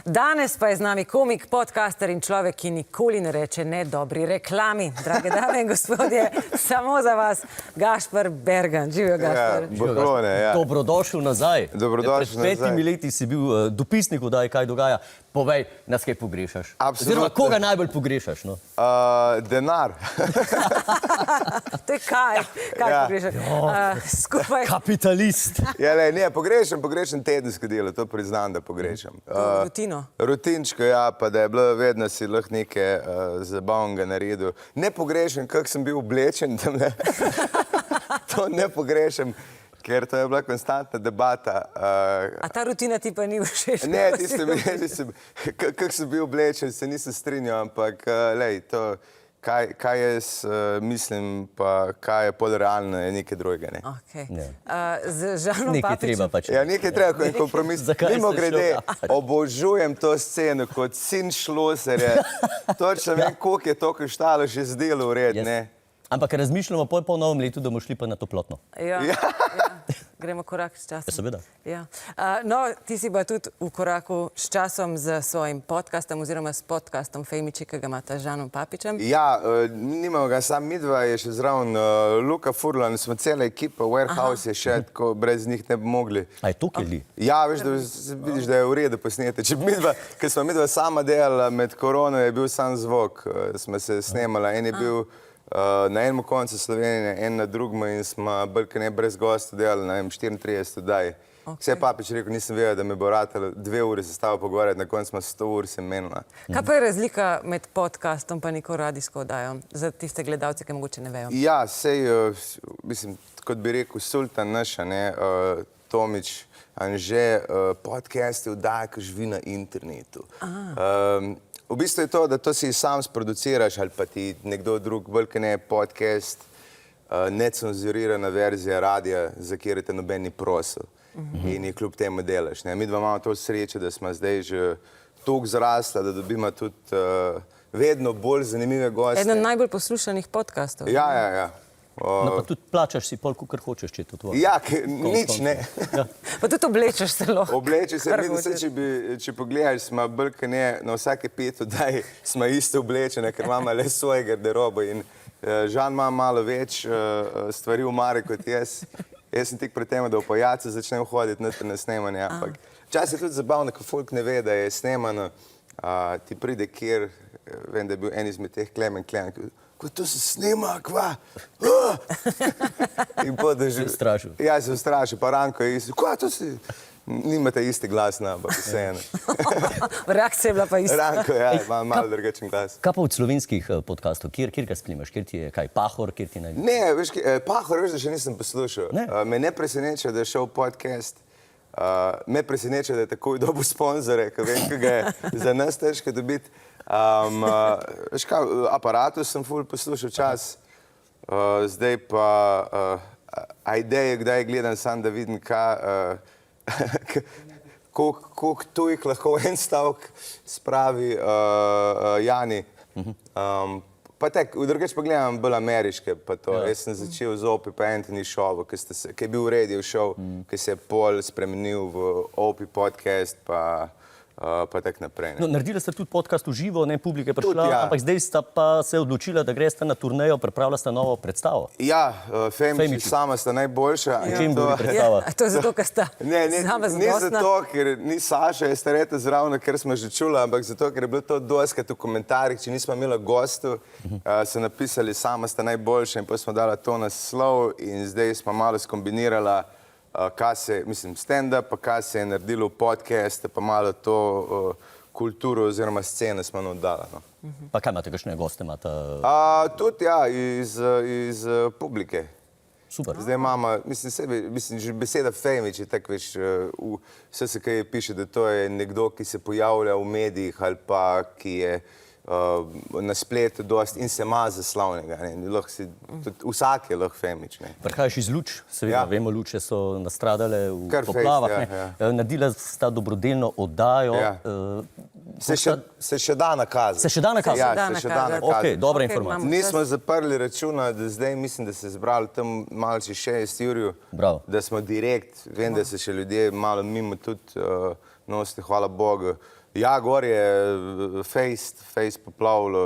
Danes pa je z nami komik, podcaster in človek, ki nikoli ne reče ne dobri reklami. Drage dame in gospodje, samo za vas, Gašper Bergan. Živijo, Gašper. Ja. Dobrodošel nazaj. Dobrodošel nazaj. Pred 5 leti si bil dopisnik v Oddaji Kaj dogaja. Povej, nas kaj pogrešaš? Absolutno. Oziroma, koga najbolj pogrešaš? No? Denar. To je kaj pogrešaš? Skupaj. Kapitalist. Ja, ne, pogrešam tedensko delo, to priznam, da pogrešam. Rutino. Rutinčko, ja, pa da je bilo vedno si lahko nekaj zabavnega naredil. Ne pogrešam, kako sem bil oblečen, to ne pogrešam. Ker to je bila konstantna debata. A ta rutina ti pa ni všeč? Ne, kako sem bil oblečen, se nisem strinjal, ampak lej, to, kaj jaz mislim, pa kaj je pol realno, je nekaj drugega, ne. Okay. Z Žanom Nekaj treba Papičem. pač. Ja, nekaj treba, ko je kompromis. Mimo grede, obožujem to sceno kot sin Šloserja. Točno vem, koliko je to koštalo že zdelo v red, ne. Ampak razmišljamo po novem letu, da bomo šli pa na toplotno. Ja. Gremo korak s časom. Seveda. Ja. No, ti si pa tudi v koraku s časom z svojim podcastom oziroma s podcastom Femiči, ki ga imata z Žanom Papičem. Ja, nimamo ga sam midva, je še zraven Luka Furlan, smo cela ekipa, Warehouse je še, tako brez njih ne bi mogli. A je to kje? Ja, veš, da vidiš, da je v redu posnete. Ker smo midva sama delala med korono, je bil sam zvok, smo se snemala, en je bil na enem koncu Slovenije, en na drugem in smo bolj ne brez gostov delali, na 34 oddaj. Vse Papič rekel, nisem vedel, da me bo ratalo 2 ure se stava pogovarjati, na koncu smo 100 ur se menila. Kaj pa je razlika med podcastom pa neko radijsko oddajo za tiste gledalce, ki mogoče ne vejo? Ja, sej, mislim, kot bi rekel, sultan naša, ne, Tomič, Anže, podcast je oddaja, ki živi na internetu. V bistvu je to, da to si sam sproduciraš ali pa ti nekdo drug, veliko ne podcast, necenzurirana verzija radija, za kjer te noben ni prosil in jih kljub temu delaš. Mi dva imamo to srečo, da smo zdaj že toliko zrasla, da dobimo tudi vedno bolj zanimive goste. Eden najbolj poslušanih podcastov. Ja. No pa tudi plačaš si pol, kar hočeš, če je to tvoje. Ja, nič ne. Pa tudi oblečeš celo. Oblečeš se, če pogledaš, smo bolj ne, na vsake 5 oddaj smo isto oblečene, ker imamo le svoje garderobe in Žan ima malo več stvari v mari kot jaz. Jaz sem tik pred tem, da v pojacu začnem hoditi na snemanje, ampak včasih je tudi zabavno, ko folk ne ve, da je snemano, ti pride kjer, vem, da je bil en izmed teh Klemen, ko to se snema, kva? Se ustrašil. Ja, se ustrašil, pa Ranko je isto, kva to si? Nimate isti glas, ampak vseeno. Reakcija je bila pa ista. Ranko, ja, ima malo drugačen glas. Kaj pa od slovenskih podcastov? Kjer ga snimaš? Kjer ti je kaj? Pahor? Kjer ti najbolj? Ne, veš, Pahor, veš, da še nisem poslušal. Me ne preseneča, da je šel podcast. Me preseneča, da je takoj dobil sponzore, ker vem, kaj ga je za nas težko dobiti. Veš kaj, Aparatus sem ful poslušal čas, zdaj pa ideje, kdaj gledam sam, da vidim, koliko tujih lahko en stavek spravi Jani. Pa tek, drugače pa gledam bolj ameriške, pa to. Jaz sem začel z Opie pa Anthony Show, ki je bil radio show, ki se je pol spremenil v Opie podcast, pa tak naprej. No, naredila ste tudi podcast v živo, ne, publika je prišla, ampak zdaj sta pa se odločila, da gresta na turnejo, pripravila sta novo predstavo. Ja, Femiči sama sta najboljša. V čem bo predstava? To je zato, ker sta sama zadostna? Ne zato, ker ni Saša, je stareta zravno, ker smo že čula, ampak zato, ker je bilo to doskrat v komentarjih, če nismo imeli gostov, so napisali sama sta najboljša in pa smo dala to naslov in zdaj smo malo skombinirala kaj se, mislim, stand-up, pa kaj se je naredilo v podcast, pa malo to kulturo oziroma scene smo oddala. Pa kaj imate, kakšne goste imate? Tudi, ja, iz publike. Super. Zdaj imamo, mislim, že beseda Femič je tako, veš, vse se kaj piše, da to je nekdo, ki se pojavlja v medijih ali pa, ki je na spletu dost in se ima za slavnega. Vsak je lahko Femič. Prihajaš iz Luč, seveda, vemo, Luče so nastradale v poplavah. Naredila sta dobrodelno oddajo. Se še da nakazati. Se še da nakazati? Ja, Da se še da nakazati. nakazati. Ok, dobra Ok, informacija. imamo Nismo čas. zaprli računa, da zdaj mislim, da se je zbralo tam malce 6 jurjev, Bravo. da smo direkt, vem, da se še ljudje malo mimo tudi nosite, hvala Bogu. Ja, gor je Face poplavilo,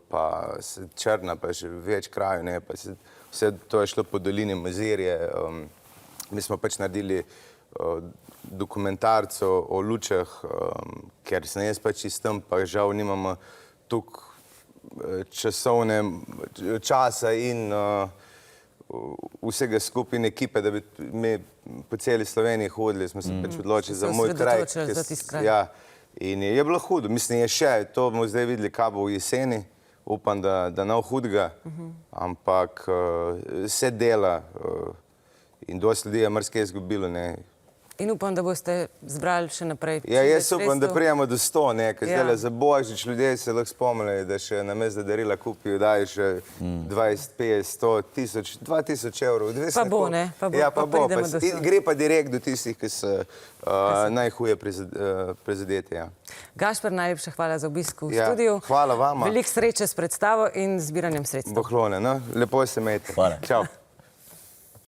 pa se Črna, pa še več krajev, ne, pa se, vse to je šlo po dolini Mozirje. Mi smo pač naredili dokumentarco o lučah, ker sem jaz pač iz tam, pa žal nimamo toliko časa in vsega skupine ekipe, da bi mi po celi Sloveniji hodili, smo se pač odločili za moj kraj. osredotočili za tisti kraj. Ja, in je bilo hudo, mislim, je še, to bomo zdaj videli, kaj bo v jeseni, upam, da ne hudega, ampak se dela in dosti ljudi je marsikaj izgubilo, ne. In upam, da boste zbrali še naprej. Ja, čim jaz več upam, da sredstev. prijemo do 100, ne, ker Ja. zdaj za Božič ljudje se lahko spomnijo, da še namesto da darila kupijo, dajo še 20, 50, 100, 1000, 2000 evrov. Pa bo, ne, pa bo, Ja, pa pa bo. pridemo do 100. Gre pa direkt do tistih, ki so najhuje prizadeti, ja. Gašper, najlepša hvala za obisk v Ja, studiu. hvala vama. Veliko sreče s predstavo in zbiranjem sredstev. Bohlone, no, lepo se imejte. Hvala. Čau.